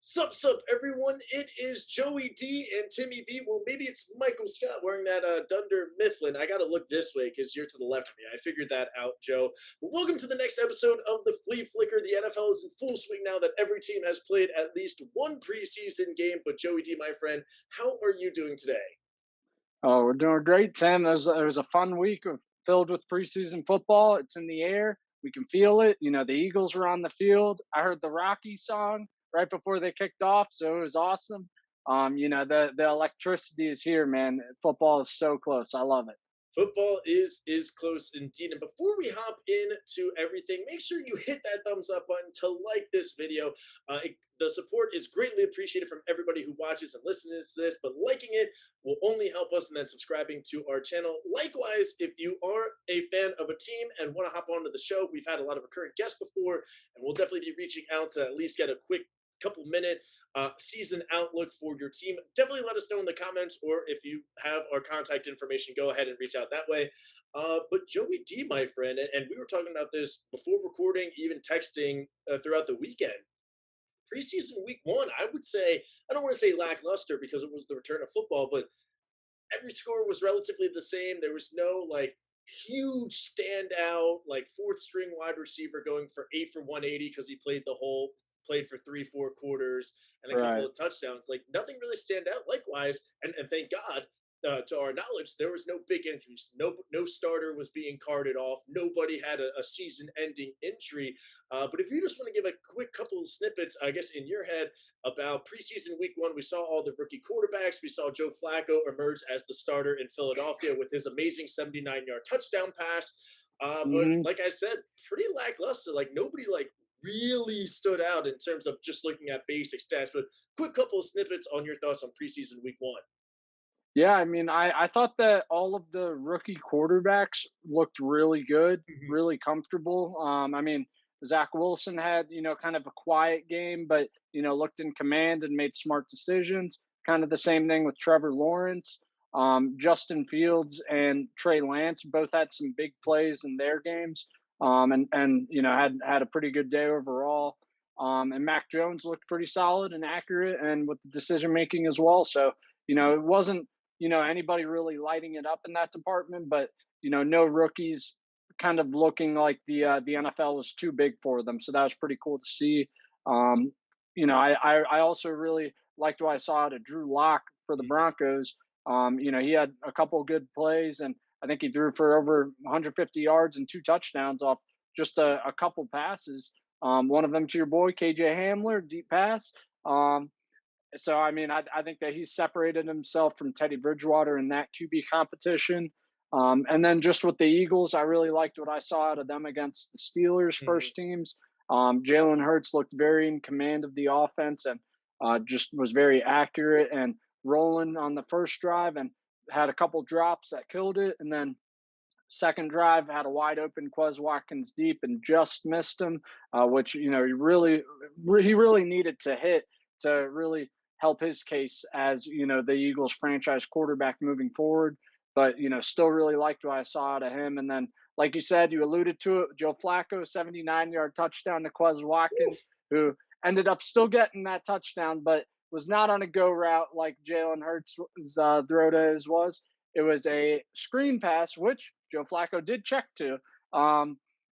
Sup, everyone. It is Joey D and Timmy B. Well, maybe it's Michael Scott wearing that Dunder Mifflin. I got to look this way because you're to the left of me. I figured that out, Joe. But welcome to the next episode of the Flea Flicker. The NFL is in full swing now that every team has played at least one preseason game. But Joey D, my friend, how are you doing today? Oh, we're doing great, Tim. It was a fun week filled with preseason football. It's in the air. We can feel it. The Eagles were on the field. I heard the Rocky song right before they kicked off, so it was awesome. The electricity is here, man. Football is so close. I love it. Football is close indeed. And before we hop into everything, make sure you hit that thumbs up button to like this video. The support is greatly appreciated from everybody who watches and listens to this, but liking it will only help us, and then subscribing to our channel. Likewise, if you are a fan of a team and want to hop onto the show, we've had a lot of recurrent guests before, and we'll definitely be reaching out to at least get a quick couple minute season outlook for your team. Definitely let us know in the comments, or if you have our contact information, go ahead and reach out that way. But Joey D, my friend, and we were talking about this before recording, even texting throughout the weekend. Preseason week one, I would say, I don't want to say lackluster because it was the return of football, but every score was relatively the same. There was no like huge standout, like fourth string wide receiver going for 8 for 180 because he played for 3, 4 quarters and a couple Right. of touchdowns. Like nothing really stand out. Likewise, and thank God, to our knowledge, there was no big injuries. No starter was being carted off. Nobody had a season-ending injury. But if you just want to give a quick couple of snippets, I guess in your head about preseason week one, we saw all the rookie quarterbacks. We saw Joe Flacco emerge as the starter in Philadelphia with his amazing 79-yard touchdown pass. But hmm like I said, pretty lackluster. Like nobody really stood out in terms of just looking at basic stats. But quick couple of snippets on your thoughts on preseason week one. Yeah, I mean, I thought that all of the rookie quarterbacks looked really good, Mhm. really comfortable. I mean, Zach Wilson had, kind of a quiet game, but, looked in command and made smart decisions. Kind of the same thing with Trevor Lawrence. Justin Fields and Trey Lance both had some big plays in their games, and had a pretty good day overall. And Mac Jones looked pretty solid and accurate, and with the decision making as well. So it wasn't anybody really lighting it up in that department, but no rookies kind of looking like the NFL was too big for them. So that was pretty cool to see. Um, I also really liked what I saw out of Drew Lock for the Broncos. He had a couple of good plays, and I think he threw for over 150 yards and 2 touchdowns off just a couple passes. One of them to your boy KJ Hamler, deep pass. So I mean, I think that he's separated himself from Teddy Bridgewater in that QB competition. And then just with the Eagles, I really liked what I saw out of them against the Steelers Mhm. first teams. Jalen Hurts looked very in command of the offense and just was very accurate and rolling on the first drive and had a couple drops that killed it. And then second drive had a wide open Quez Watkins deep and just missed him, which he really needed to hit to really help his case as the Eagles franchise quarterback moving forward. But still really liked what I saw out of him. And then, like you said, you alluded to it, Joe Flacco, 79-yard touchdown to Quez Woo. Watkins, who ended up still getting that touchdown, but was not on a go route like Jalen Hurts' throw to his was. It was a screen pass, which Joe Flacco did check to.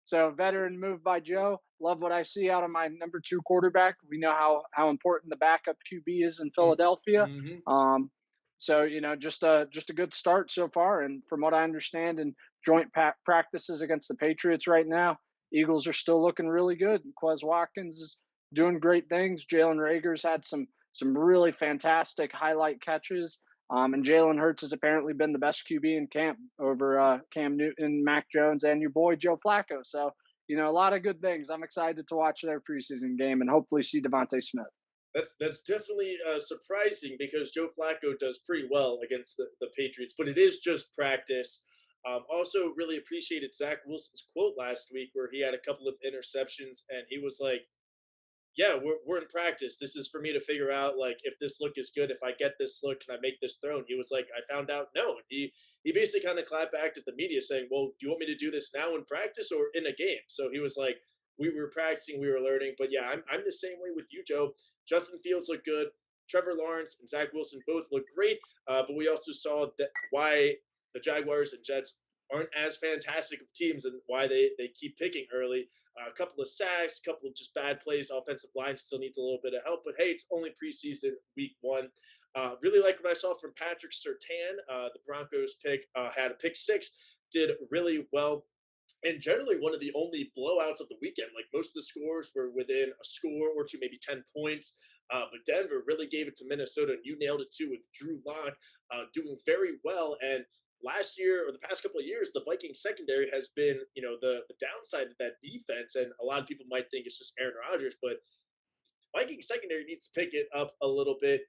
So veteran move by Joe. Love what I see out of my number two quarterback. We know how important the backup QB is in Philadelphia. Mhm. Um, so just a good start so far. And from what I understand, in joint practices against the Patriots right now, Eagles are still looking really good. Quez Watkins is doing great things. Jalen Rager's had some really fantastic highlight catches. And Jalen Hurts has apparently been the best QB in camp over Cam Newton, Mac Jones, and your boy Joe Flacco. So, a lot of good things. I'm excited to watch their preseason game and hopefully see Devontae Smith. That's definitely surprising because Joe Flacco does pretty well against the Patriots, but it is just practice. Also, really appreciated Zach Wilson's quote last week where he had a couple of interceptions and he was like, yeah, we're in practice. This is for me to figure out like if this look is good. If I get this look, can I make this throw? And he was like, I found out no. And he basically kind of clapped back at the media saying, well, do you want me to do this now in practice or in a game? So he was like, we were practicing, we were learning. But yeah, I'm the same way with you, Joe. Justin Fields looked good. Trevor Lawrence and Zach Wilson both look great, but we also saw that why the Jaguars and Jets aren't as fantastic of teams and why they keep picking early. A couple of sacks, a couple of just bad plays. Offensive line still needs a little bit of help, but hey, it's only preseason week one. Really like what I saw from Patrick Surtain. The Broncos pick had a pick six, did really well, and generally one of the only blowouts of the weekend. Like most of the scores were within a score or two, maybe 10 points. But Denver really gave it to Minnesota, and you nailed it too with Drew Lock doing very well. And last year or the past couple of years, the Vikings secondary has been, the downside of that defense. And a lot of people might think it's just Aaron Rodgers, but Vikings secondary needs to pick it up a little bit.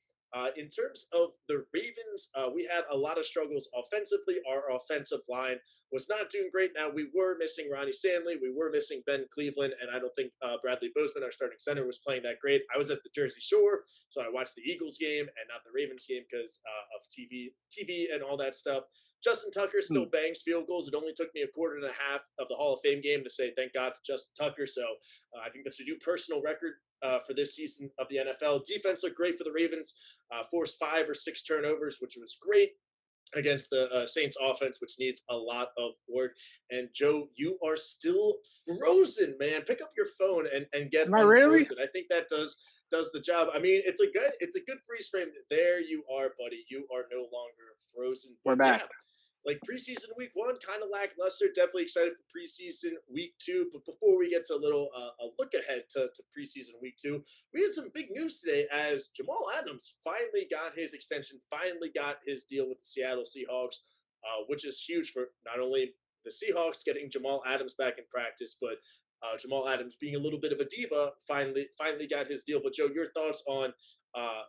In terms of the Ravens, we had a lot of struggles offensively. Our offensive line was not doing great. Now, we were missing Ronnie Stanley. We were missing Ben Cleveland. And I don't think Bradley Bozeman, our starting center, was playing that great. I was at the Jersey Shore, so I watched the Eagles game and not the Ravens game because of TV and all that stuff. Justin Tucker still bangs field goals. It only took me a quarter and a half of the Hall of Fame game to say thank God for Justin Tucker. So I think that's a new personal record for this season of the NFL. Defense looked great for the Ravens, forced 5 or 6 turnovers, which was great against the Saints offense, which needs a lot of work. And Joe, you are still frozen, man. Pick up your phone and get Am I unfrozen. really? I think that does the job. I mean, it's a good freeze frame. There you are, buddy. You are no longer frozen. We're But back. yeah, like preseason week one, kind of lackluster. Definitely excited for preseason week two. But before we get to a look ahead to preseason week two, we had some big news today as Jamal Adams finally got his extension, finally got his deal with the Seattle Seahawks, which is huge for not only the Seahawks getting Jamal Adams back in practice, but Jamal Adams being a little bit of a diva, finally got his deal. But Joe, your thoughts on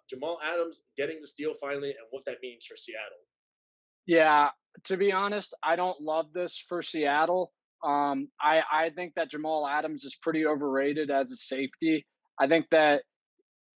Jamal Adams getting this deal finally and what that means for Seattle? Yeah, to be honest, I don't love this for Seattle. I think that Jamal Adams is pretty overrated as a safety. I think that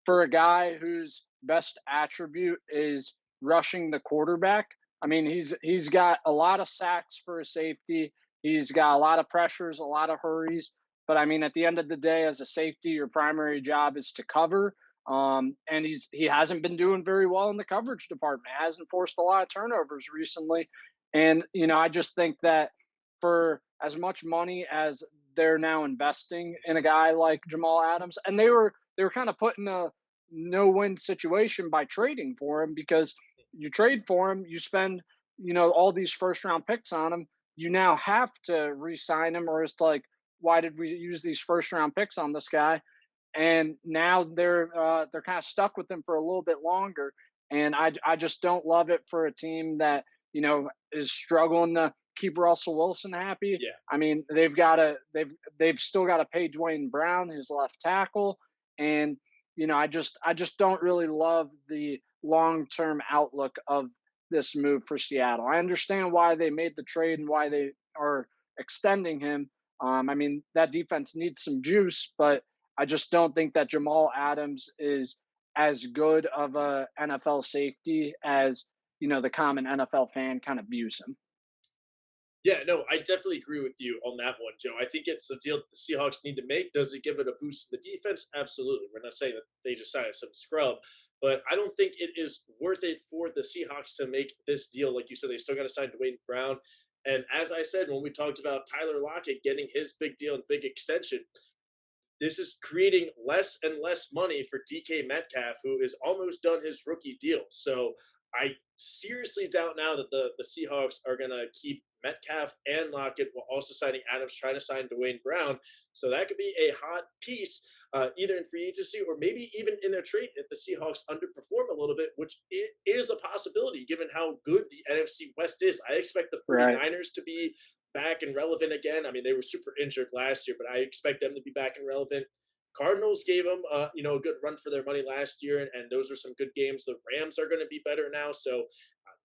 for a guy whose best attribute is rushing the quarterback, I mean, he's got a lot of sacks for a safety. He's got a lot of pressures, a lot of hurries. But I mean, at the end of the day, as a safety, your primary job is to cover. And he hasn't been doing very well in the coverage department. Hasn't forced a lot of turnovers recently. And I just think that for as much money as they're now investing in a guy like Jamal Adams, and they were kind of put in a no-win situation by trading for him, because you trade for him, you spend all these first-round picks on him, you now have to re-sign him, or it's like, why did we use these first-round picks on this guy? And now they're kind of stuck with him for a little bit longer. And I just don't love it for a team that is struggling to keep Russell Wilson happy. Yeah. I mean, they've still got to pay Dwayne Brown, his left tackle, and I just don't really love the long term outlook of this move for Seattle. I understand why they made the trade and why they are extending him. I mean, that defense needs some juice, but I just don't think that Jamal Adams is as good of a NFL safety as the common NFL fan kind of views him. Yeah, no, I definitely agree with you on that one, Joe. I think it's a deal that the Seahawks need to make. Does it give it a boost to the defense? Absolutely. We're not saying that they just signed some scrub, but I don't think it is worth it for the Seahawks to make this deal. Like you said, they still got to sign Dwayne Brown. And as I said, when we talked about Tyler Lockett getting his big deal and big extension, this is creating less and less money for DK Metcalf, who is almost done his rookie deal. So I seriously doubt now that the Seahawks are going to keep Metcalf and Lockett while also signing Adams, trying to sign Dwayne Brown. So that could be a hot piece, either in free agency or maybe even in a trade if the Seahawks underperform a little bit, which it is a possibility given how good the NFC West is. I expect the Right. 49ers to be back and relevant again. I mean, they were super injured last year, but I expect them to be back and relevant. Cardinals gave them, a good run for their money last year, and those are some good games. The Rams are going to be better now, so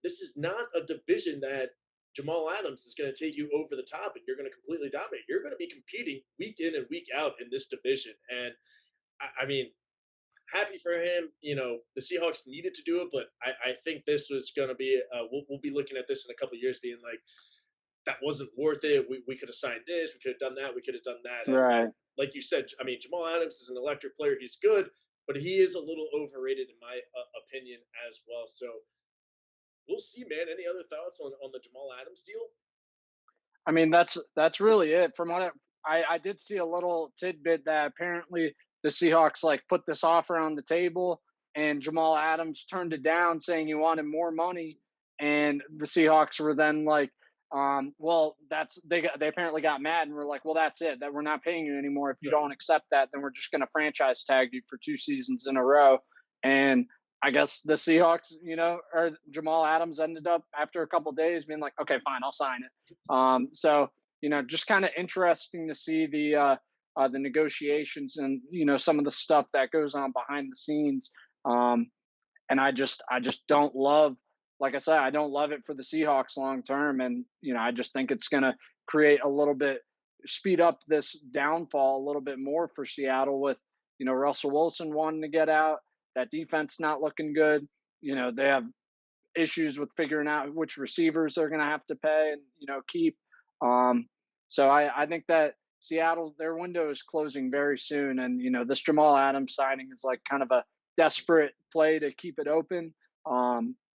this is not a division that Jamal Adams is going to take you over the top, and you're going to completely dominate. You're going to be competing week in and week out in this division, and I mean, happy for him. The Seahawks needed to do it, but I think this was going to be. We'll be looking at this in a couple of years, being like, that wasn't worth it. We could have signed this. We could have done that. We could have done that. And Right. like you said, I mean, Jamal Adams is an electric player. He's good, but he is a little overrated in my opinion as well. So we'll see, man. Any other thoughts on the Jamal Adams deal? I mean, that's really it. From what I did see a little tidbit that apparently the Seahawks like put this offer on the table, and Jamal Adams turned it down, saying he wanted more money, and the Seahawks were then like, well, they apparently got mad and were like, well, that's it, that we're not paying you anymore. If you Right. don't accept that, then we're just going to franchise tag you for 2 seasons in a row. And I guess the Seahawks, or Jamal Adams ended up after a couple of days being like, okay, fine, I'll sign it. So just kind of interesting to see the negotiations and some of the stuff that goes on behind the scenes. Um, and I just don't love, like I said, I don't love it for the Seahawks long term, and I just think it's going to create a little bit, speed up this downfall a little bit more for Seattle with Russell Wilson wanting to get out, that defense not looking good. They have issues with figuring out which receivers they're going to have to pay and keep. Um, so I think that Seattle, their window is closing very soon, and this Jamal Adams signing is like kind of a desperate play to keep it open.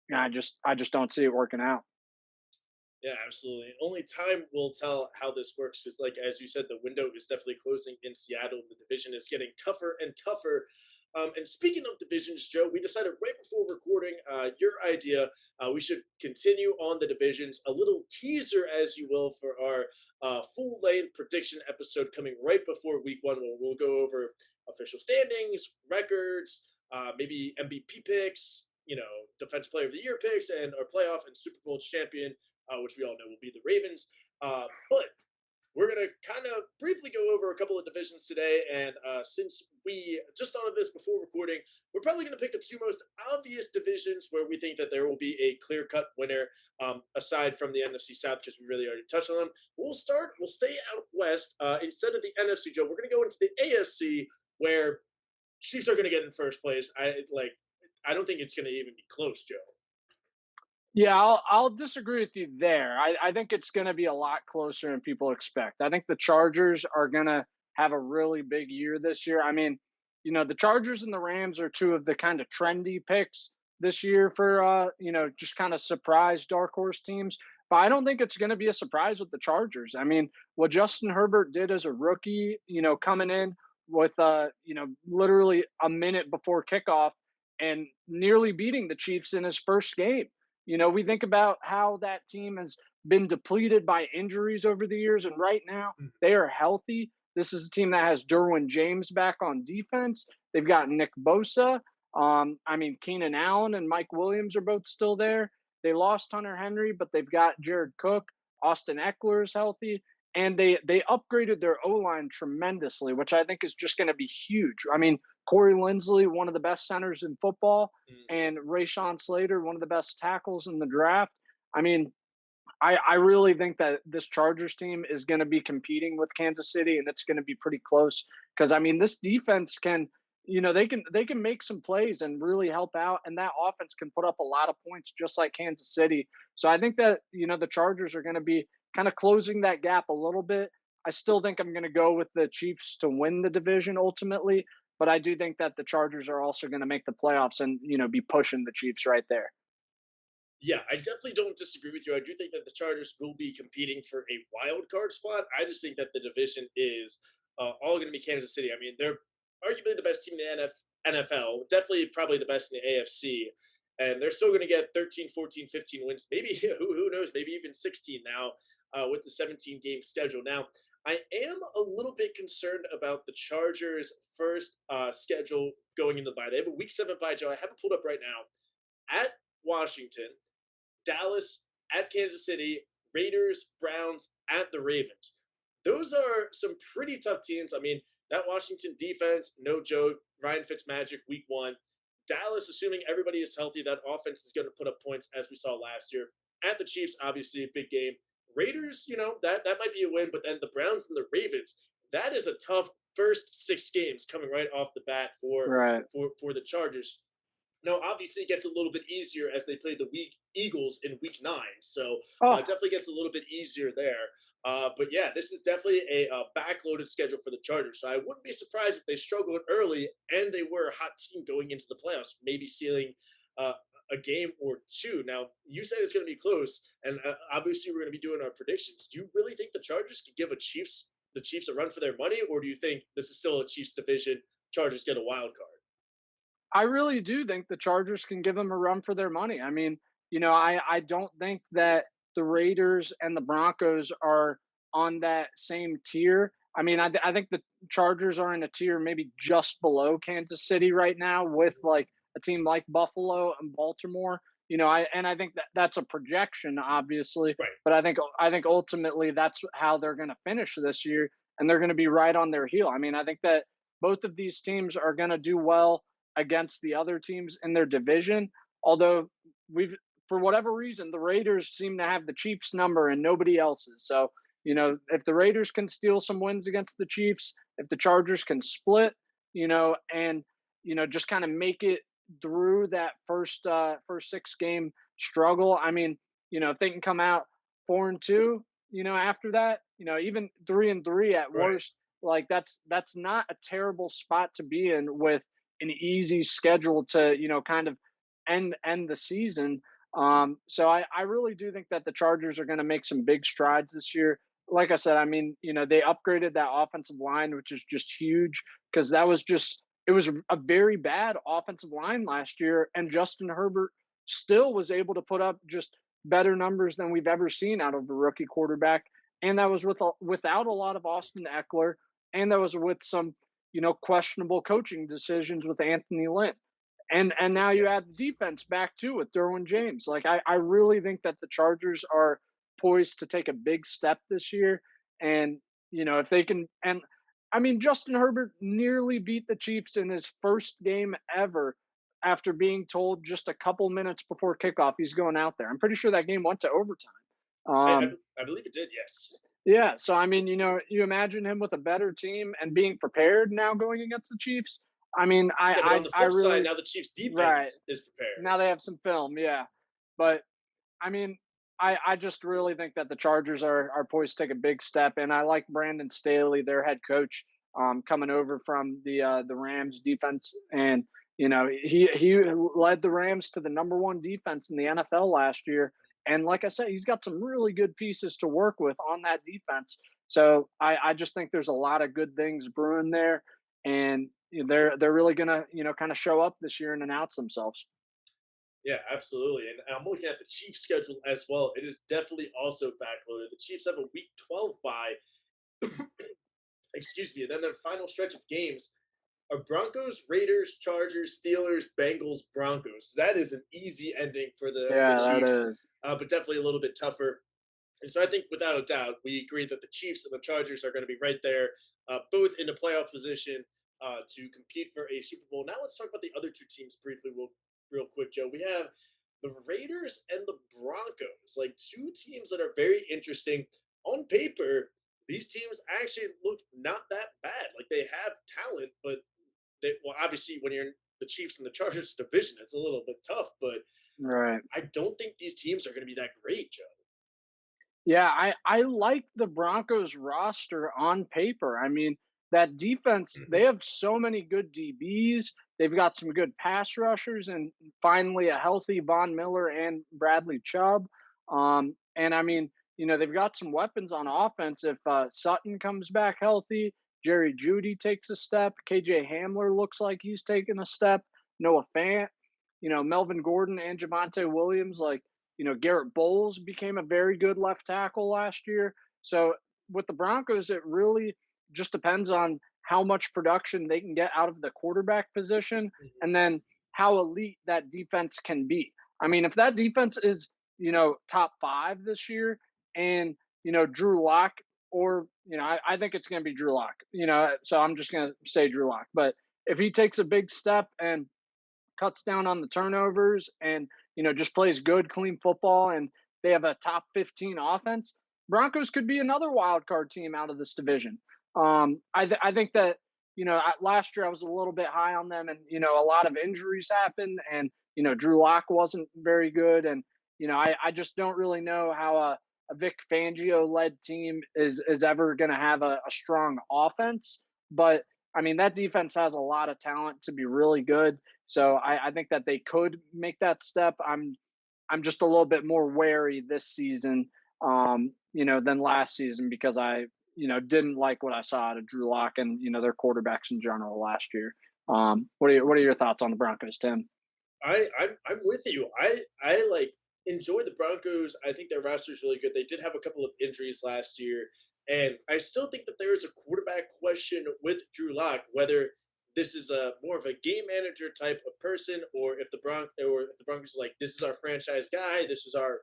And I just don't see it working out. Yeah, absolutely. Only time will tell how this works. Because, like as you said, the window is definitely closing in Seattle. The division is getting tougher and tougher. And speaking of divisions, Joe, we decided right before recording your idea, we should continue on the divisions. A little teaser, as you will, for our full length prediction episode coming right before week one, where we'll go over official standings, records, maybe MVP picks, defense player of the year picks, and our playoff and Super Bowl champion, which we all know will be the Ravens. But we're going to kind of briefly go over a couple of divisions today. And since we just thought of this before recording, we're probably going to pick the two most obvious divisions where we think that there will be a clear cut winner, aside from the NFC South, because we really already touched on them. We'll stay out west. Instead of the NFC, Joe, we're going to go into the AFC, where Chiefs are going to get in first place. I don't think it's going to even be close, Joe. Yeah, I'll disagree with you there. I think it's going to be a lot closer than people expect. I think the Chargers are going to have a really big year this year. I mean, the Chargers and the Rams are two of the kind of trendy picks this year for just kind of surprise dark horse teams. But I don't think it's going to be a surprise with the Chargers. I mean, what Justin Herbert did as a rookie, coming in with literally a minute before kickoff and nearly beating the Chiefs in his first game. We think about how that team has been depleted by injuries over the years, and right now they are healthy. This is a team that has Derwin James back on defense. They've got Nick Bosa. I mean, Keenan Allen and Mike Williams are both still there. They lost Hunter Henry, but they've got Jared Cook. Austin Eckler is healthy. And they upgraded their O-line tremendously, which I think is just going to be huge. I mean, Corey Linsley, one of the best centers in football, and Rashawn Slater, one of the best tackles in the draft. I mean, I really think that this Chargers team is going to be competing with Kansas City, and it's going to be pretty close because I mean, this defense can, they can make some plays and really help out, and that offense can put up a lot of points just like Kansas City. So I think that the Chargers are going to be kind of closing that gap a little bit. I still think I'm going to go with the Chiefs to win the division ultimately, but I do think that the Chargers are also going to make the playoffs and be pushing the Chiefs right there. Yeah, I definitely don't disagree with you. I do think that the Chargers will be competing for a wild card spot. I just think that the division is all going to be Kansas City. I mean, they're arguably the best team in the NFL, definitely probably the best in the AFC, and they're still going to get 13, 14, 15 wins. Maybe, who knows, maybe even 16 now with the 17-game schedule. Now, I am a little bit concerned about the Chargers' first schedule going into the bye. They have a week 7 bye, Joe. I have it pulled up right now. At Washington, Dallas, at Kansas City, Raiders, Browns, at the Ravens. Those are some pretty tough teams. I mean, that Washington defense, no joke. Ryan Fitzmagic, week 1. Dallas, assuming everybody is healthy, that offense is going to put up points as we saw last year. At the Chiefs, obviously a big game. Raiders, that might be a win, but then the Browns and the Ravens, that is a tough first 6 games coming right off the bat for Right. for the Chargers. No, obviously it gets a little bit easier as they play the weak Eagles in week 9. So Oh, definitely gets a little bit easier there. But yeah, this is definitely a backloaded schedule for the Chargers. So I wouldn't be surprised if they struggled early and they were a hot team going into the playoffs, maybe sealing uh, a game or two. Now, you said it's going to be close, and obviously we're going to be doing our predictions. Do you really think the Chargers could give the Chiefs a run for their money, or do you think this is still a Chiefs division? Chargers get a wild card. I really do think the Chargers can give them a run for their money. I mean, I don't think that the Raiders and the Broncos are on that same tier. I mean, I think the Chargers are in a tier maybe just below Kansas City right now with like a team like Buffalo and Baltimore. I think that that's a projection, obviously, Right. but I think ultimately that's how they're going to finish this year, and they're going to be right on their heel. I mean, I think that both of these teams are going to do well against the other teams in their division. Although we've, for whatever reason, the Raiders seem to have the Chiefs number and nobody else's. So, if the Raiders can steal some wins against the Chiefs, if the Chargers can split, and, just kind of make it through that first 6 game struggle. I mean, if they can come out 4-2, after that, even 3-3 at Right. worst, like that's not a terrible spot to be in with an easy schedule to kind of end the season. So I really do think that the Chargers are going to make some big strides this year. Like I said, I mean, they upgraded that offensive line, which is just huge because it was a very bad offensive line last year, and Justin Herbert still was able to put up just better numbers than we've ever seen out of a rookie quarterback, and that was without a lot of Austin Eckler, and that was with some questionable coaching decisions with Anthony Lynn. And now you add defense back too with Derwin James. Like I really think that the Chargers are poised to take a big step this year. And if they can, and I mean Justin Herbert nearly beat the Chiefs in his first game ever after being told just a couple minutes before kickoff he's going out there. I'm pretty sure that game went to overtime. I, Um, I, I believe it did. Yes. yeah, so I mean, you imagine him with a better team and being prepared now going against the Chiefs. I mean, Yeah, but on the I flip side, really now the Chiefs right defense is prepared. now they have some film, yeah. But I mean, I just really think that the Chargers are poised to take a big step, and I like Brandon Staley, their head coach, coming over from the Rams defense, and he led the Rams to the number one defense in the NFL last year, and like I said, he's got some really good pieces to work with on that defense. So I just think there's a lot of good things brewing there, and they're really gonna kind of show up this year and announce themselves. Yeah, absolutely. And I'm looking at the Chiefs schedule as well. It is definitely also backloaded. The Chiefs have a week 12 bye, excuse me, and then their final stretch of games are Broncos, Raiders, Chargers, Steelers, Bengals, Broncos. That is an easy ending for the Yeah, that Chiefs, is. but definitely a little bit tougher. And so I think without a doubt, we agree that the Chiefs and the Chargers are going to be right there, both in a playoff position to compete for a Super Bowl. Now let's talk about the other two teams briefly, real quick, Joe. We have the Raiders and the Broncos, like two teams that are very interesting. On paper, these teams actually look not that bad. Like they have talent, but well, obviously when you're in the Chiefs and the Chargers division, it's a little bit tough. But Right. I don't think these teams are going to be that great, Joe. Yeah, I like the Broncos roster on paper. I mean, that defense, they Mhm. have so many good DBs. They've got some good pass rushers and finally a healthy Von Miller and Bradley Chubb. And I mean, they've got some weapons on offense. If Sutton comes back healthy, Jerry Judy takes a step, KJ Hamler looks like he's taking a step, Noah Fant, Melvin Gordon and Javante Williams, like Garrett Bowles became a very good left tackle last year. So with the Broncos, it really just depends on how much production they can get out of the quarterback position Mhm. and then how elite that defense can be. I mean, if that defense is, top five this year and, Drew Lock, or, I think it's going to be Drew Lock, so I'm just going to say Drew Lock. But if he takes a big step and cuts down on the turnovers and just plays good clean football and they have a top 15 offense, Broncos could be another wild card team out of this division. I think that last year I was a little bit high on them, and a lot of injuries happened, and Drew Lock wasn't very good, and I just don't really know how a Vic Fangio led team is ever going to have a strong offense. But I mean, that defense has a lot of talent to be really good. So I think that they could make that step. I'm just a little bit more wary this season, than last season because I, didn't like what I saw out of Drew Lock and their quarterbacks in general last year. What are your thoughts on the Broncos, Tim? I'm with you. I like enjoy the Broncos. I think their roster is really good. They did have a couple of injuries last year, and I still think that there is a quarterback question with Drew Lock, whether this is a more of a game manager type of person, or if the Broncos are like, this is our franchise guy, this is our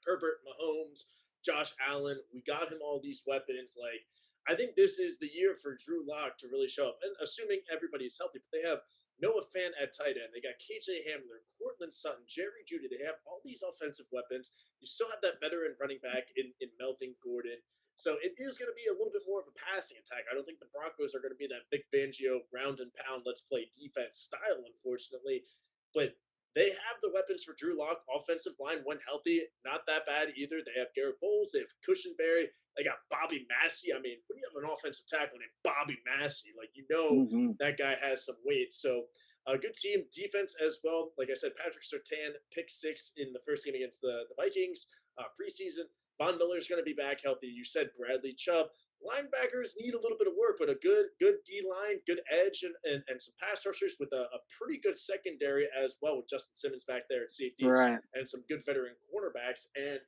Herbert, Mahomes, Josh Allen. We got him all these weapons. Like, I think this is the year for Drew Lock to really show up. And assuming everybody is healthy, but they have Noah Fant at tight end. They got KJ Hamler, Cortland Sutton, Jerry Jeudy. They have all these offensive weapons. You still have that veteran running back in Melvin Gordon. So it is going to be a little bit more of a passing attack. I don't think the Broncos are going to be that Vic Fangio ground and pound, let's play defense style, unfortunately. But they have the weapons for Drew Lock. Offensive line, when healthy, not that bad either. They have Garrett Bowles. They have Cushenberry. They got Bobby Massey. I mean, when you have an offensive tackle named Bobby Massey, like, Hmm. that guy has some weight. So a good team defense as well. Like I said, Patrick Surtain, pick six in the first game against the Vikings preseason. Von Miller's going to be back healthy. You said Bradley Chubb. Linebackers need a little bit of work, but a good D line, good edge, and some pass rushers with a pretty good secondary as well, with Justin Simmons back there at safety Right. and some good veteran cornerbacks. And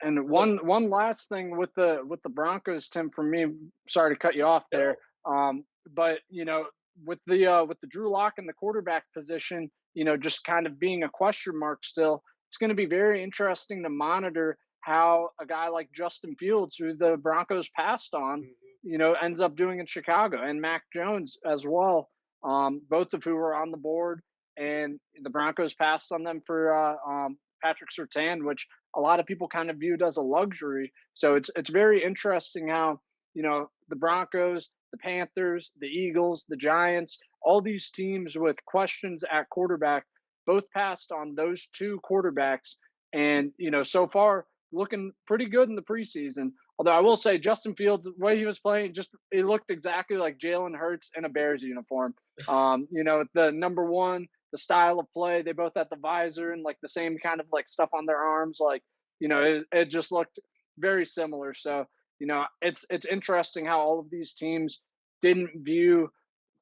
And look, one last thing with the Broncos, Tim, for me, sorry to cut you off there. no, But with the Drew Lock in the quarterback position, just kind of being a question mark still, it's going to be very interesting to monitor how a guy like Justin Fields, who the Broncos passed on, mhm, ends up doing in Chicago, and Mac Jones as well. Both of who were on the board, and the Broncos passed on them for Patrick Surtain, which a lot of people kind of viewed as a luxury. So it's very interesting how the Broncos, the Panthers, the Eagles, the Giants, all these teams with questions at quarterback both passed on those two quarterbacks, and so far looking pretty good in the preseason. Although I will say Justin Fields, the way he was playing, just it looked exactly like Jalen Hurts in a Bears uniform. The number one, the style of play. They both had the visor and like the same kind of like stuff on their arms. Like, it just looked very similar. So, it's interesting how all of these teams didn't view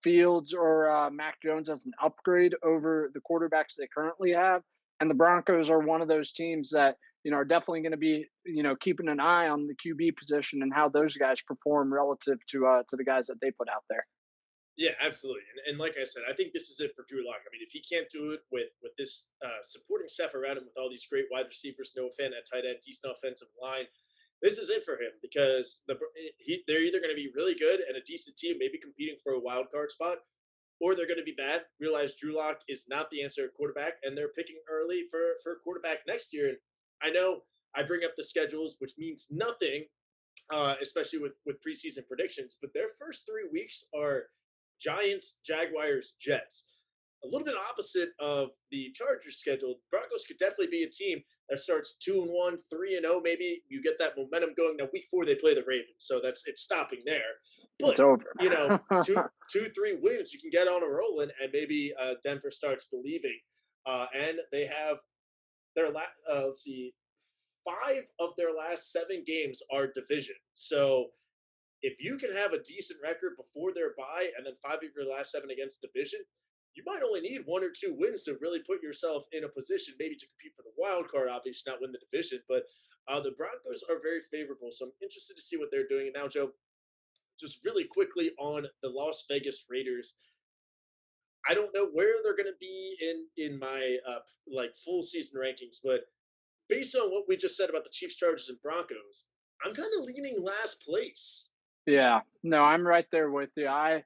Fields or Mac Jones as an upgrade over the quarterbacks they currently have. And the Broncos are one of those teams that, are definitely going to be, keeping an eye on the QB position and how those guys perform relative to the guys that they put out there. yeah, absolutely. And like I said, I think this is it for Drew Lock. I mean, if he can't do it with this supporting staff around him, with all these great wide receivers, no fan at tight end, decent offensive line, this is it for him, because they're either going to be really good and a decent team, maybe competing for a wild card spot, or they're going to be bad. Realize Drew Lock is not the answer at quarterback, and they're picking early for a quarterback next year. And I know I bring up the schedules, which means nothing, especially with preseason predictions. But their first 3 weeks are Giants, Jaguars, Jets. A little bit opposite of the Chargers schedule. Broncos could definitely be a team that starts 2-1, 3-0. Maybe you get that momentum going. Now, week 4 they play the Ravens, so it's stopping there. It's But over. two, 3 wins, you can get on a roll, and maybe Denver starts believing. And they have let's see, 5 of their last 7 games are division. So if you can have a decent record before their bye, and then 5 of your last 7 against division, you might only need 1 or 2 wins to really put yourself in a position maybe to compete for the wild card, obviously not win the division. But the Broncos are very favorable, so I'm interested to see what they're doing. And now, Joe, just really quickly on the Las Vegas Raiders. I don't know where they're going to be in my like full season rankings, but based on what we just said about the Chiefs, Chargers, and Broncos, I'm kind of leaning last place. Yeah, no, I'm right there with you. I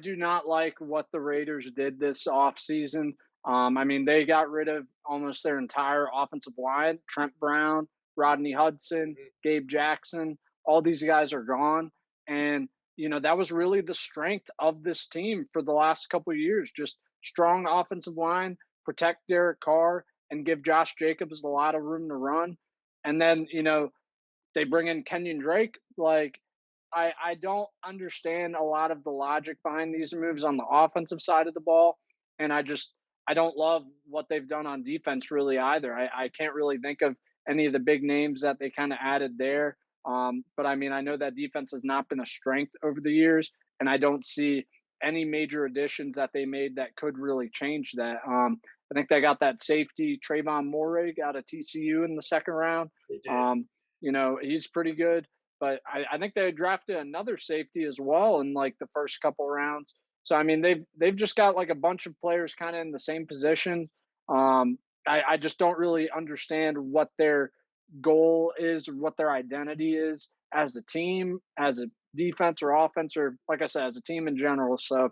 do not like what the Raiders did this offseason. I mean, they got rid of almost their entire offensive line. Trent Brown, Rodney Hudson, Mhm. Gabe Jackson, all these guys are gone. And, that was really the strength of this team for the last couple of years. Just strong offensive line, protect Derek Carr, and give Josh Jacobs a lot of room to run. And then, they bring in Kenyon Drake. Like, I don't understand a lot of the logic behind these moves on the offensive side of the ball, and I don't love what they've done on defense really either. I can't really think of any of the big names that they kind of added there. But I mean, I know that defense has not been a strength over the years, and I don't see any major additions that they made that could really change that. I think they got that safety Trayvon Morig out of TCU in the second round. They did. Um, he's pretty good, but I think they drafted another safety as well in like the first couple rounds. So I mean, they've just got like a bunch of players kind of in the same position. I just don't really understand what their goal is, what their identity is as a team, as a defense or offense, or like I said, as a team in general. So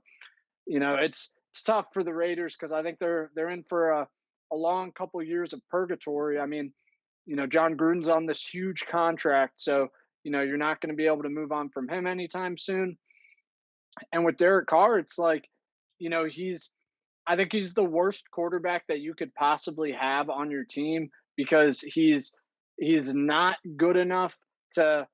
it's tough for the Raiders because I think they're in for a long couple of years of purgatory. I mean, John Gruden's on this huge contract, so you're not going to be able to move on from him anytime soon. And with Derek Carr, it's like, he's I think he's the worst quarterback that you could possibly have on your team because he's not good enough to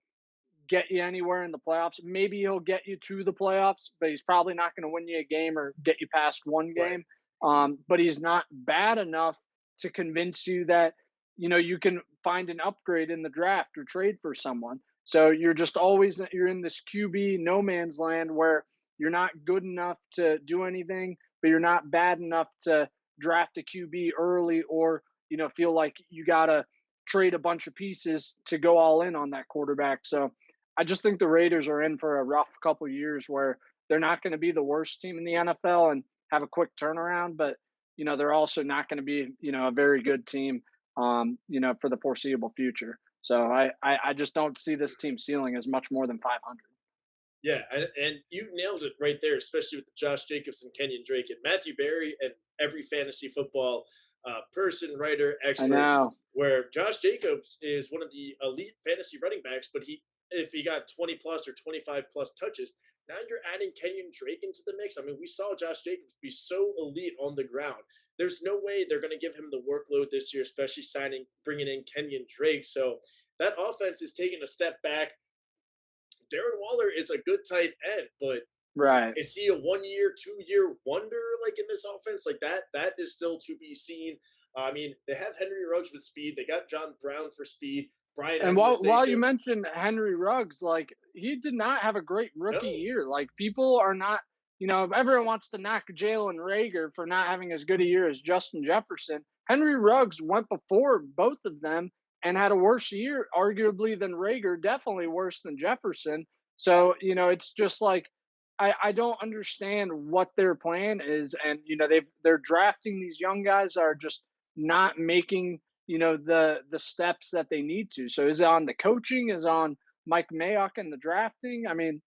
get you anywhere in the playoffs. Maybe he'll get you to the playoffs, but he's probably not going to win you a game or get you past one Right. game. But he's not bad enough to convince you that you can find an upgrade in the draft or trade for someone. So you're in this QB no man's land where you're not good enough to do anything, but you're not bad enough to draft a QB early or feel like you gotta trade a bunch of pieces to go all in on that quarterback. So I just think the Raiders are in for a rough couple years where they're not going to be the worst team in the NFL and have a quick turnaround, but they're also not going to be a very good team, for the foreseeable future. So I just don't see this team ceiling as much more than 500. Yeah, and you nailed it right there, especially with Josh Jacobs and Kenyon Drake and Matthew Berry and every fantasy football person, writer, I expert. know. Where Josh Jacobs is one of the elite fantasy running backs, but if he got 20 plus or 25 plus touches, now you're adding Kenyon Drake into the mix. I mean, we saw Josh Jacobs be so elite on the ground. There's no way they're going to give him the workload this year, especially bringing in Kenyon Drake. So that offense is taking a step back. Darren Waller is a good tight end, but Right. is he a 1 year, 2 year wonder like in this offense? Like that is still to be seen. I mean, they have Henry Ruggs with speed. They got John Brown for speed. Brian And Edwards, while you AJ. mentioned Henry Ruggs, like he did not have a great rookie No, year. Like people are not, everyone wants to knock Jalen Rager for not having as good a year as Justin Jefferson. Henry Ruggs went before both of them and had a worse year, arguably than Rager, definitely worse than Jefferson. So it's just like I don't understand what their plan is, and they're drafting these young guys that are just not making the steps that they need to. So is it on the coaching? Is it on Mike Mayock and the drafting? I mean,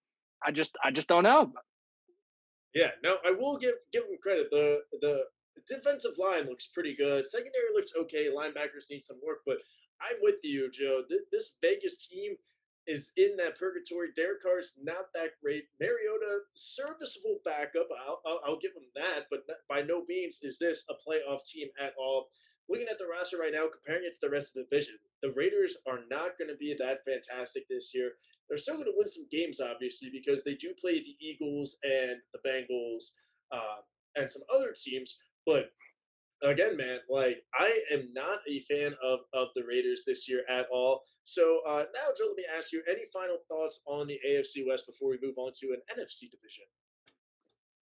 I just don't know. yeah, no, I will give him credit. The defensive line looks pretty good. Secondary looks okay. Linebackers need some work, but I'm with you, Joe. This Vegas team is in that purgatory. Derek Carr's not that great. Mariota, serviceable backup. I'll give him that, but by no means is this a playoff team at all. Looking at the roster right now, comparing it to the rest of the division, the Raiders are not going to be that fantastic this year. They're still going to win some games, obviously, because they do play the Eagles and the Bengals and some other teams. But again, man, like I am not a fan of the Raiders this year at all. So now, Joe, let me ask you: any final thoughts on the AFC West before we move on to an NFC division?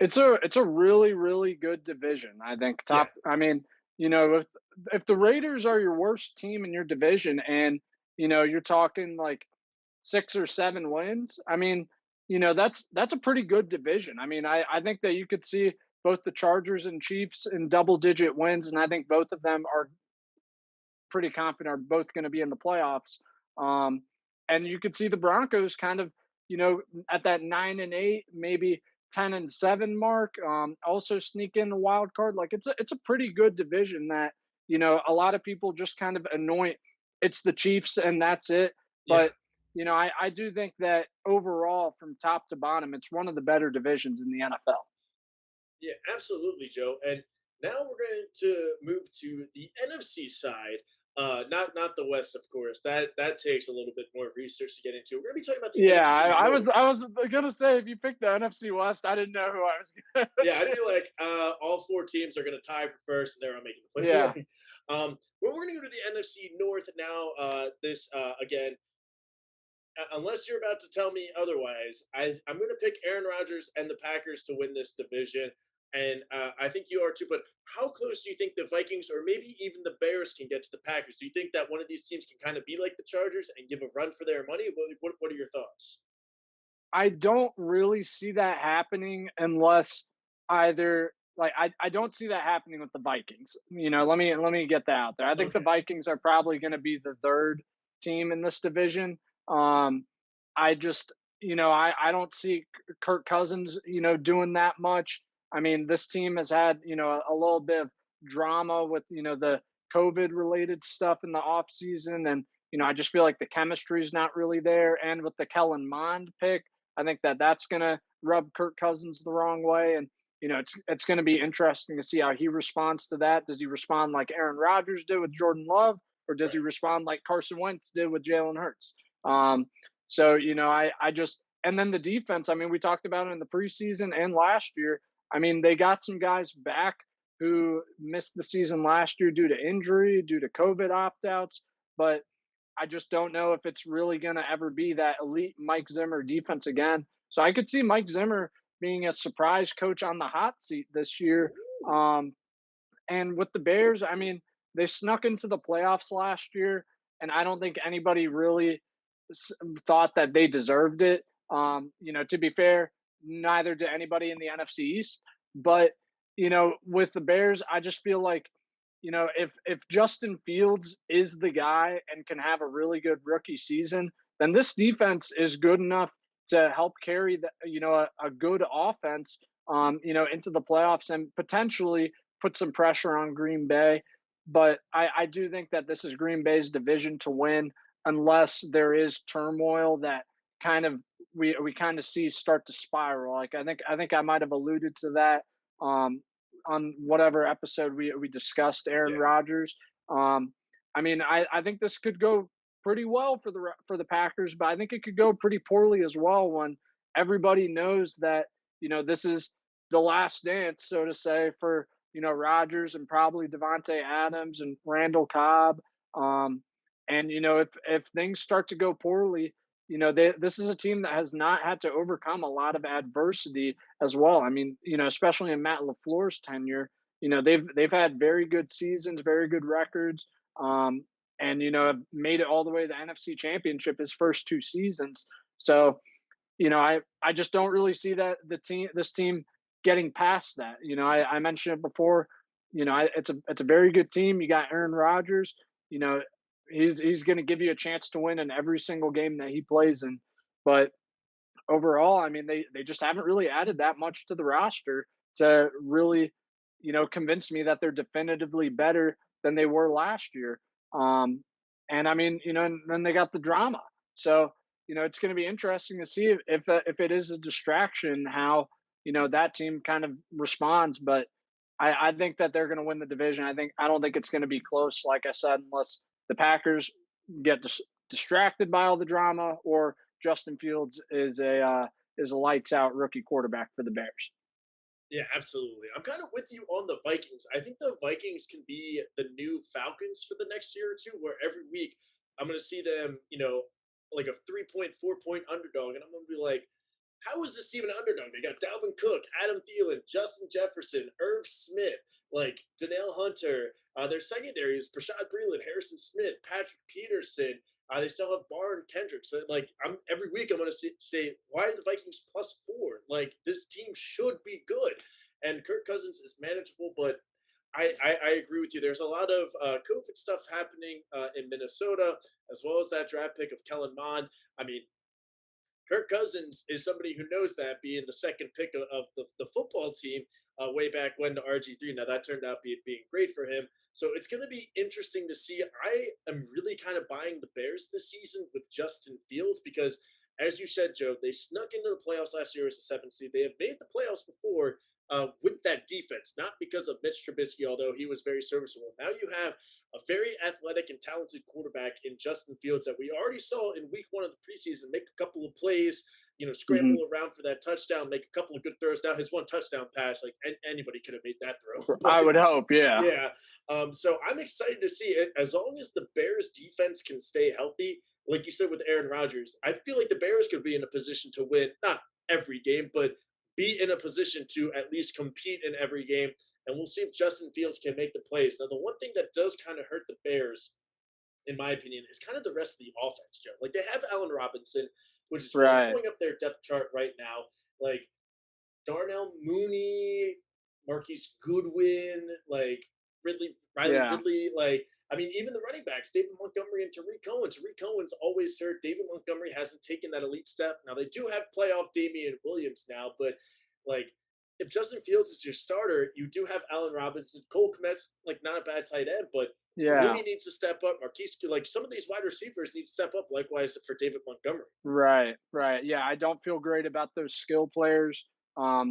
It's a really really good division. I think Yeah, top. I mean, if the Raiders are your worst team in your division, and you're talking like 6 or 7 wins. I mean, that's a pretty good division. I mean, I think that you could see both the Chargers and Chiefs in double digit wins, and I think both of them are pretty confident are both going to be in the playoffs. Um, and you could see the Broncos kind of, at that 9-8, maybe 10-7 mark. Also sneak in the wild card. Like it's a pretty good division that a lot of people just kind of anoint. It's the Chiefs and that's it. yeah. But I do think that overall, from top to bottom, it's one of the better divisions in the NFL. Yeah, absolutely, Joe. And now we're going to move to the NFC side. Not the West, of course. That takes a little bit more research to get into. We're gonna be talking about the Yeah, NFC I was North. I was gonna say if you picked the NFC West, I didn't know who I was gonna Yeah, I knew like choose. all four teams are gonna tie for first, and they're all making the Yeah. play. Well, we're gonna go to the NFC North now. This again, unless you're about to tell me otherwise, I'm going to pick Aaron Rodgers and the Packers to win this division. And I think you are too. But how close do you think the Vikings or maybe even the Bears can get to the Packers? Do you think that one of these teams can kind of be like the Chargers and give a run for their money? What are your thoughts? I don't really see that happening unless either like I don't see that happening with the Vikings. Let me get that out there. I think the Okay. Vikings are probably going to be the third team in this division. Um, I just I don't see Kirk Cousins doing that much. I mean, this team has had a little bit of drama with the COVID related stuff in the off season, and I just feel like the chemistry is not really there. And with the Kellen Mond pick, I think that that's going to rub Kirk Cousins the wrong way, and it's going to be interesting to see how he responds to that. Does he respond like Aaron Rodgers did with Jordan Love, or does he Right. respond like Carson Wentz did with Jalen Hurts? So I just and then the defense. I mean, we talked about it in the preseason and last year. I mean, they got some guys back who missed the season last year due to injury, due to COVID opt outs, but I just don't know if it's really going to ever be that elite Mike Zimmer defense again. So I could see Mike Zimmer being a surprise coach on the hot seat this year. Ooh. Um, and with the Bears, I mean, they snuck into the playoffs last year, and I don't think anybody really thought that they deserved it. To be fair, neither did anybody in the NFC East. But with the Bears, I just feel like if Justin Fields is the guy and can have a really good rookie season, then this defense is good enough to help carry a good offense into the playoffs and potentially put some pressure on Green Bay. But I do think that this is Green Bay's division to win unless there is turmoil that kind of we kind of see start to spiral. Like I think I might have alluded to that on whatever episode we discussed Aaron Yeah. Rodgers. I mean, I think this could go pretty well for the Packers, but I think it could go pretty poorly as well when everybody knows that this is the last dance, so to say, for Rodgers and probably Devontae Adams and Randall Cobb. And if things start to go poorly, this is a team that has not had to overcome a lot of adversity as well. I mean, especially in Matt LaFleur's tenure, they've had very good seasons, very good records, and have made it all the way to the NFC Championship his first two seasons. So I just don't really see that this team getting past that. I mentioned it before. It's a very good team. You got Aaron Rodgers. You know, he's going to give you a chance to win in every single game that he plays in. But overall, I mean, they just haven't really added that much to the roster to really, convince me that they're definitively better than they were last year. Um, and I mean, and then they got the drama. So, it's going to be interesting to see if it is a distraction, how that team kind of responds. But I think that they're going to win the division. I don't think it's going to be close, like I said, unless the Packers get distracted by all the drama, or Justin Fields is a lights out rookie quarterback for the Bears. Yeah, absolutely. I'm kind of with you on the Vikings. I think the Vikings can be the new Falcons for the next year or two, where every week I'm going to see them, like a 3.4 point underdog. And I'm going to be like, how is this team an underdog? They got Dalvin Cook, Adam Thielen, Justin Jefferson, Irv Smith, like Danielle Hunter. Their secondary is Prashad Breeland, Harrison Smith, Patrick Peterson. They still have Barr and Kendrick. So, like, every week I'm going to say, why are the Vikings +4? Like, this team should be good. And Kirk Cousins is manageable, but I agree with you. There's a lot of COVID stuff happening in Minnesota, as well as that draft pick of Kellen Mond. I mean, Kirk Cousins is somebody who knows that, being the second pick of the football team way back when to RG3. Now, that turned out being great for him. So it's going to be interesting to see. I am really kind of buying the Bears this season with Justin Fields because, as you said, Joe, they snuck into the playoffs last year as a seventh seed. They have made the playoffs before with that defense, not because of Mitch Trubisky, although he was very serviceable. Now you have a very athletic and talented quarterback in Justin Fields that we already saw in week 1 of the preseason make a couple of plays, Hmm. scramble around for that touchdown, make a couple of good throws. Now his one touchdown pass, like anybody could have made that throw, but I would hope, yeah. yeah. So I'm excited to see it as long as the Bears defense can stay healthy. Like you said with Aaron Rodgers, I feel like the Bears could be in a position to win, not every game, but be in a position to at least compete in every game. And we'll see if Justin Fields can make the plays. Now, the one thing that does kind of hurt the Bears, in my opinion, is kind of the rest of the offense, Joe. Like they have Allen Robinson, which is funny. I'm Right. pulling up their depth chart right now. Like Darnell Mooney, Marquise Goodwin, like Riley Yeah. Ridley, like I mean, even the running backs, David Montgomery and Tariq Cohen. Tariq Cohen's always hurt. David Montgomery hasn't taken that elite step. Now they do have playoff Damian Williams now, but like if Justin Fields is your starter, you do have Allen Robinson, Cole Kmet's like not a bad tight end, but Yeah. Mooney needs to step up. Marquise, like some of these wide receivers need to step up. Likewise for David Montgomery. Right. Right. Yeah. I don't feel great about those skill players,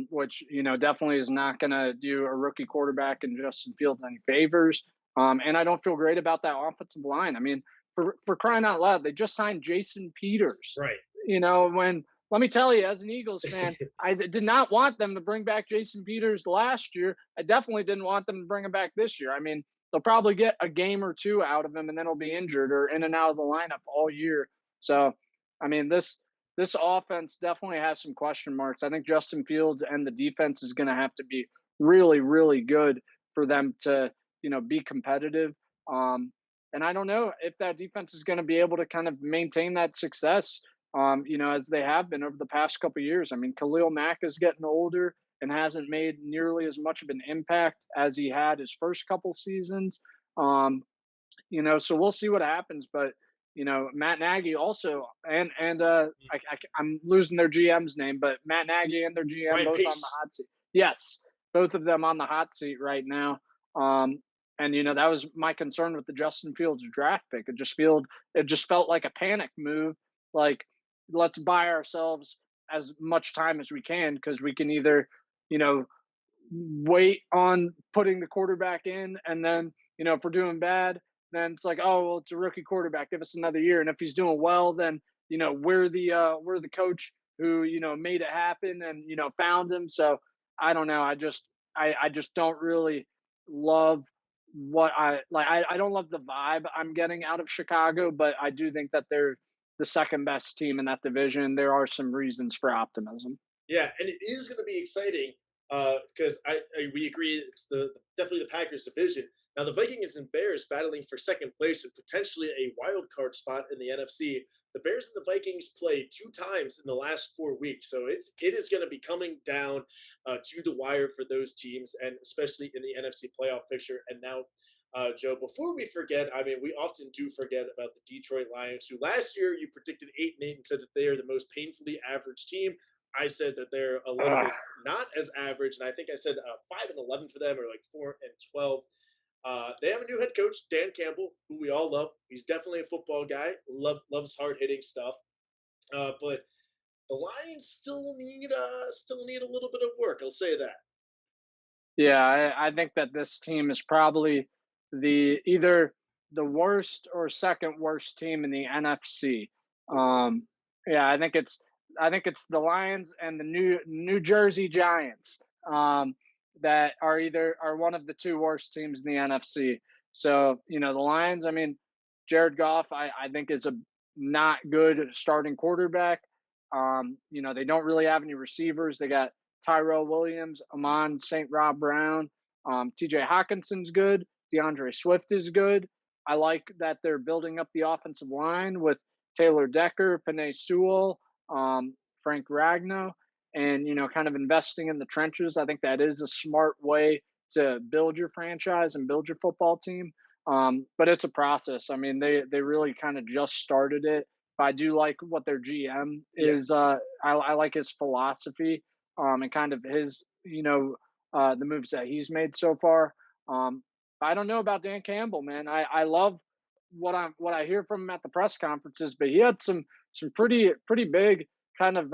which, definitely is not going to do a rookie quarterback and Justin Fields any favors. And I don't feel great about that offensive line. I mean, for crying out loud, they just signed Jason Peters. Right. When let me tell you, as an Eagles fan, I did not want them to bring back Jason Peters last year. I definitely didn't want them to bring him back this year. I mean, they'll probably get a game or two out of him, and then he'll be injured or in and out of the lineup all year. So, I mean, this offense definitely has some question marks. I think Justin Fields and the defense is going to have to be really, really good for them to, be competitive. And I don't know if that defense is going to be able to kind of maintain that success, as they have been over the past couple of years. I mean, Khalil Mack is getting older and hasn't made nearly as much of an impact as he had his first couple seasons. Um, so we'll see what happens. But Matt Nagy also, I'm losing their GM's name, but Matt Nagy and their GM Ryan both on the Pace. hot seat. Yes, both of them on the hot seat right now. And that was my concern with the Justin Fields draft pick. It just felt like a panic move. Like, let's buy ourselves as much time as we can because we can either, you know, wait on putting the quarterback in, and then if we're doing bad, then it's like, oh well, it's a rookie quarterback, give us another year. And if he's doing well, then we're the coach who made it happen and found him. So I don't know. I just don't really love what I like. I don't love the vibe I'm getting out of Chicago, but I do think that they're the second best team in that division. There are some reasons for optimism. Yeah, and it is going to be exciting because we agree it's definitely the Packers division. Now the Vikings and Bears battling for second place and potentially a wild card spot in the NFC. The Bears and the Vikings play 2 times in the last 4 weeks, so it is going to be coming down to the wire for those teams, and especially in the NFC playoff picture. And now, Joe, before we forget, I mean, we often do forget about the Detroit Lions, who last year you predicted 8-8 and said that they are the most painfully average team. I said that they're a little Uh, bit not as average, and I think I said 5-11 for them, or like 4-12. They have a new head coach, Dan Campbell, who we all love. He's definitely a football guy. Loves hard hitting stuff. But the Lions still need a little bit of work. I'll say that. yeah, I think that this team is probably either the worst or second worst team in the NFC. Um, yeah, I think it's the Lions and the New Jersey Giants, that are one of the two worst teams in the NFC. So the Lions. I mean, Jared Goff, I think is a not good starting quarterback. They don't really have any receivers. They got Tyrell Williams, Amon St. Rob Brown, TJ Hawkinson's good. DeAndre Swift is good. I like that they're building up the offensive line with Taylor Decker, Panay Sewell, Frank Ragnow, and kind of investing in the trenches. I think that is a smart way to build your franchise and build your football team. But it's a process. I mean, they really kind of just started it. But I do like what their GM Yeah. is. I like his philosophy, and kind of his the moves that he's made so far. I don't know about Dan Campbell, man. I love what I hear from him at the press conferences, but he had some pretty big kind of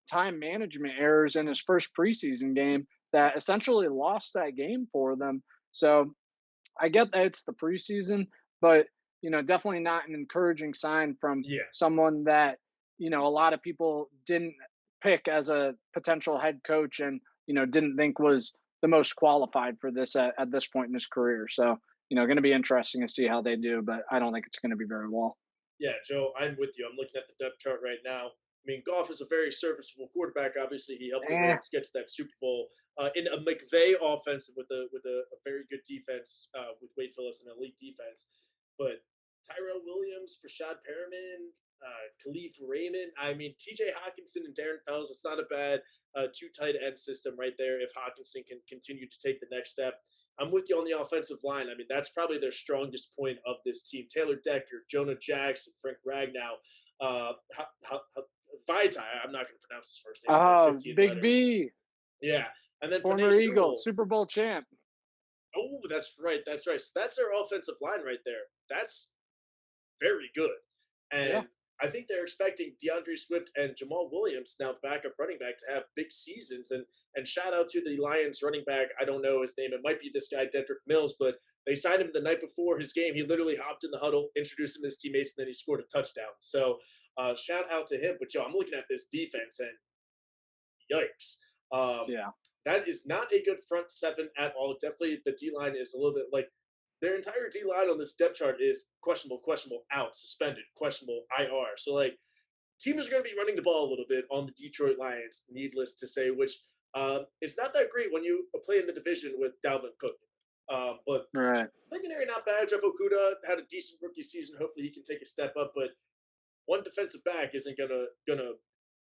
time management errors in his first preseason game that essentially lost that game for them. So I get that it's the preseason, but definitely not an encouraging sign from Yeah. someone that a lot of people didn't pick as a potential head coach and didn't think was the most qualified for this at this point in his career. So going to be interesting to see how they do, but I don't think it's going to be very well. Yeah, Joe, I'm with you. I'm looking at the depth chart right now. I mean, Goff is a very serviceable quarterback. Obviously, he helped the Eh, Rams get to that Super Bowl in a McVay offense with a very good defense with Wade Phillips and elite defense. But Tyrell Williams, Rashad Perriman, Khalif Raymond. I mean, T.J. Hawkinson and Darren Fells. It's not a bad two tight end system right there. If Hawkinson can continue to take the next step, I'm with you on the offensive line. I mean, that's probably their strongest point of this team. Taylor Decker, Jonah Jackson, Frank Ragnow, Vitae. I'm not going to pronounce his first name. It's like 15 Big letters. V, Yeah. And then Panay former Eagle, Sewell. Super Bowl champ. Oh, that's right. That's right. So that's their offensive line right there. That's very good. Yeah. And I think they're expecting DeAndre Swift and Jamal Williams, now the backup running back, to have big seasons. And shout out to the Lions running back. I don't know his name. It might be this guy, Dedrick Mills, but they signed him the night before his game. He literally hopped in the huddle, introduced him to his teammates, and then he scored a touchdown. So shout out to him. But Joe, I'm looking at this defense and yikes. Um, Yeah. that is not a good front seven at all. Definitely the D line is a little bit like their entire D line on this depth chart is questionable, questionable, out, suspended, questionable, IR. So like teams are going to be running the ball a little bit on the Detroit Lions, needless to say, which is not that great when you play in the division with Dalvin Cook. But Right. secondary not bad. Jeff Okuda had a decent rookie season. Hopefully he can take a step up, but one defensive back isn't gonna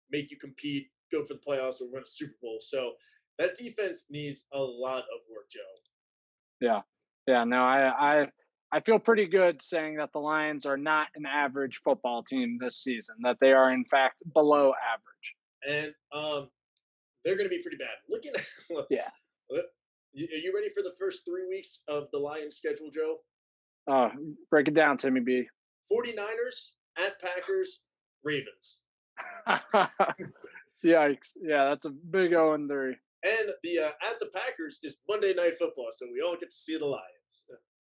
make you compete, go for the playoffs, or win a Super Bowl. So that defense needs a lot of work, Joe. Yeah. Yeah. No, I feel pretty good saying that the Lions are not an average football team this season, that they are in fact below average. And they're going to be pretty bad. Looking at, Yeah. are you ready for the first 3 weeks of the Lions schedule, Joe? Uh, Break it down, Timmy B. 49ers, at Packers, Ravens. Yikes. Yeah, that's a big 0-3. And the at the Packers is Monday Night Football, so we all get to see the Lions.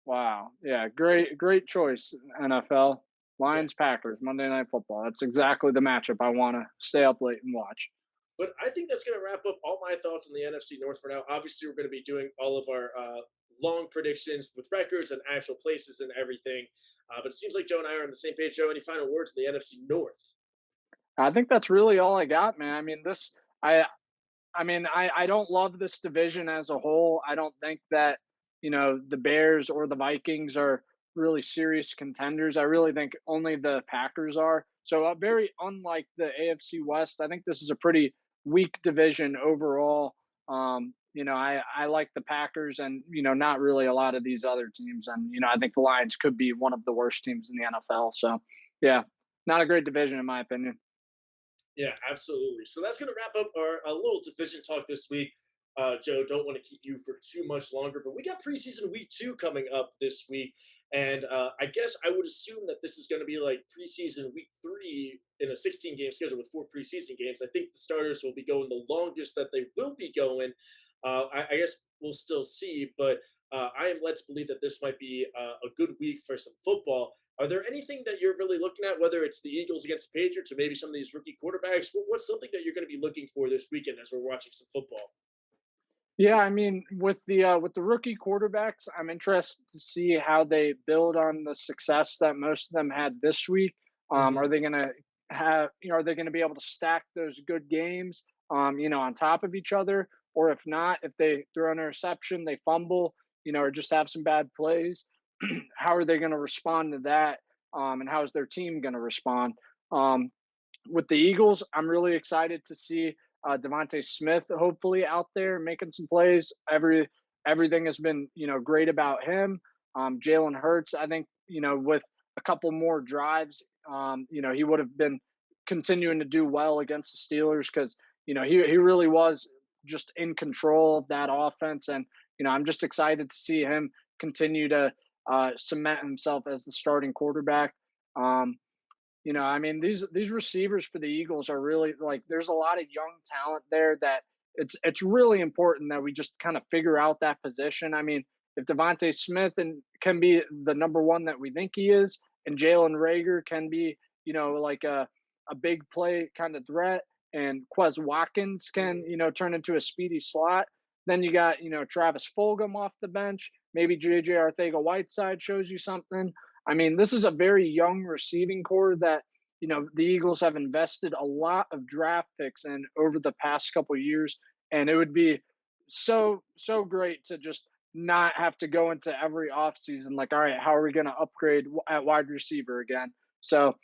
Wow. Yeah, great choice, NFL. Yeah. Lions Packers, Monday Night Football. That's exactly the matchup I want to stay up late and watch. But I think that's going to wrap up all my thoughts on the NFC North for now. Obviously, we're going to be doing all of our long predictions with records and actual places and everything. But it seems like Joe and I are on the same page. Joe, any final words on the NFC North? I think that's really all I got, man. I mean, I don't love this division as a whole. I don't think that, the Bears or the Vikings are really serious contenders. I really think only the Packers are. So, very unlike the AFC West, I think this is a pretty weak division overall. I like the Packers and, not really a lot of these other teams. And, I think the Lions could be one of the worst teams in the NFL. So, yeah, not a great division, in my opinion. Yeah, absolutely. So that's going to wrap up our little division talk this week. Joe, don't want to keep you for too much longer, but we got preseason week 2 coming up this week. And I guess I would assume that this is going to be like preseason week 3 in a 16 game schedule with 4 preseason games. I think the starters will be going the longest that they will be going. I guess we'll still see, but I am led to believe that this might be a good week for some football. Are there anything that you're really looking at, whether it's the Eagles against the Patriots or maybe some of these rookie quarterbacks? What's something that you're going to be looking for this weekend as we're watching some football? Yeah, I mean, with the rookie quarterbacks, I'm interested to see how they build on the success that most of them had this week. Hmm. Are they going to are they going to be able to stack those good games, on top of each other, or if not, if they throw an interception, they fumble, or just have some bad plays, how are they going to respond to that? And how is their team going to respond? Um, with the Eagles, I'm really excited to see Devontae Smith hopefully out there making some plays. Everything has been great about him. Jalen Hurts, I think with a couple more drives, he would have been continuing to do well against the Steelers because he really was just in control of that offense, and I'm just excited to see him continue to cement himself as the starting quarterback. Um, I mean, these receivers for the Eagles are really like there's a lot of young talent there that it's really important that we just kind of figure out that position. I mean, if Devontae Smith can be the number one that we think he is, and Jalen Rager can be, like a big play kind of threat, and Quez Watkins can, turn into a speedy slot. Then you got, Travis Fulgham off the bench. Maybe JJ Arthega-Whiteside shows you something. I mean, this is a very young receiving core that, the Eagles have invested a lot of draft picks in over the past couple of years. And it would be so great to just not have to go into every offseason like, all right, how are we going to upgrade at wide receiver again? So,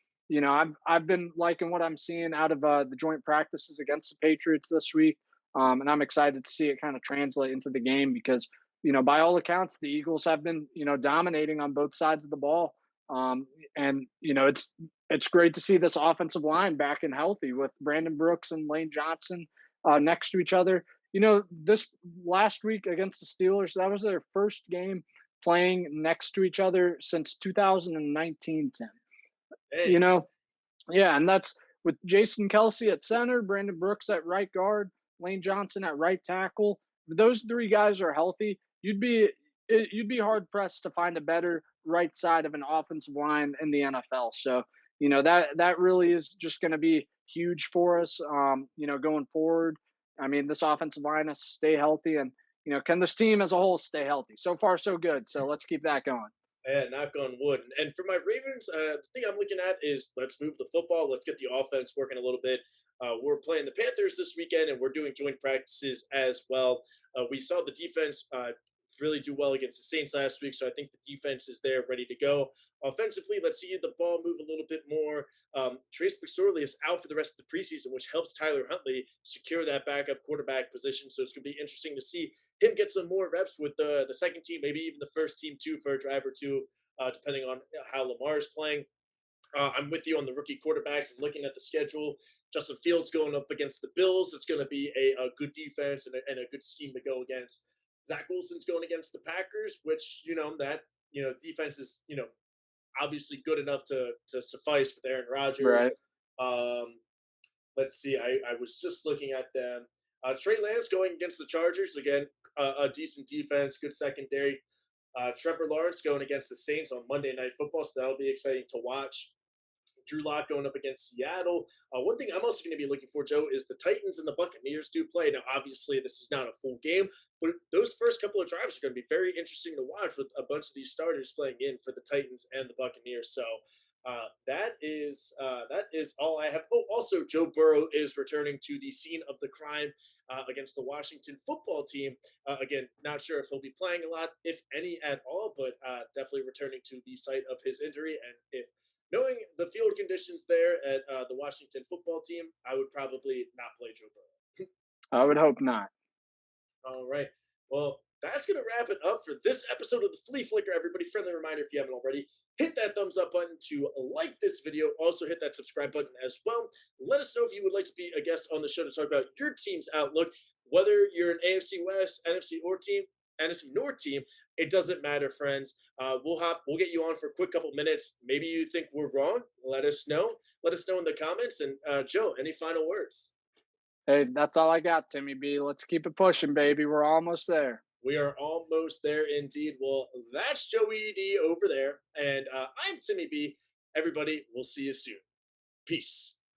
I've been liking what I'm seeing out of the joint practices against the Patriots this week. And I'm excited to see it kind of translate into the game because, by all accounts, the Eagles have been, dominating on both sides of the ball. And it's great to see this offensive line back and healthy with Brandon Brooks and Lane Johnson next to each other. This last week against the Steelers, that was their first game playing next to each other since 2019, Tim. Hey. Yeah, and that's with Jason Kelsey at center, Brandon Brooks at right guard, Lane Johnson at right tackle. If those three guys are healthy, you'd be hard pressed to find a better right side of an offensive line in the NFL. So, that really is just going to be huge for us, going forward. I mean, this offensive line has to stay healthy, and can this team as a whole stay healthy? So far, so good. So let's keep that going. Yeah, knock on wood. And for my Ravens, the thing I'm looking at is let's move the football. Let's get the offense working a little bit. We're playing the Panthers this weekend, and we're doing joint practices as well. We saw the defense really do well against the Saints last week, so I think the defense is there ready to go. Offensively, let's see the ball move a little bit more. Trace McSorley is out for the rest of the preseason, which helps Tyler Huntley secure that backup quarterback position. So it's going to be interesting to see him get some more reps with the second team, maybe even the first team too, for a drive or two, depending on how Lamar is playing. I'm with you on the rookie quarterbacks and looking at the schedule. Justin Fields going up against the Bills. It's going to be a good defense and a good scheme to go against. Zach Wilson's going against the Packers, which, that, defense is, obviously good enough to suffice with Aaron Rodgers. Right. Let's see. I was just looking at them. Trey Lance going against the Chargers. Again, a decent defense, good secondary. Trevor Lawrence going against the Saints on Monday Night Football, so that'll be exciting to watch. Drew Lock going up against Seattle. One thing I'm also going to be looking for, Joe, is the Titans and the Buccaneers do play. Now, obviously, this is not a full game, but those first couple of drives are going to be very interesting to watch with a bunch of these starters playing in for the Titans and the Buccaneers. So that is all I have. Oh, also, Joe Burrow is returning to the scene of the crime against the Washington football team. Again, not sure if he'll be playing a lot, if any at all, but definitely returning to the site of his injury. And if knowing the field conditions there at the Washington football team, I would probably not play Joe Burrow. I would hope not. All right. Well, that's going to wrap it up for this episode of the Flea Flicker. Everybody, friendly reminder, if you haven't already, hit that thumbs up button to like this video. Also, hit that subscribe button as well. Let us know if you would like to be a guest on the show to talk about your team's outlook, whether you're an AFC West, NFC North team. It doesn't matter, friends. We'll get you on for a quick couple minutes. Maybe you think we're wrong. Let us know. Let us know in the comments. And Joe, any final words? Hey, that's all I got, Timmy B. Let's keep it pushing, baby. We're almost there. We are almost there indeed. Well, that's Joey D over there. And I'm Timmy B. Everybody, we'll see you soon. Peace.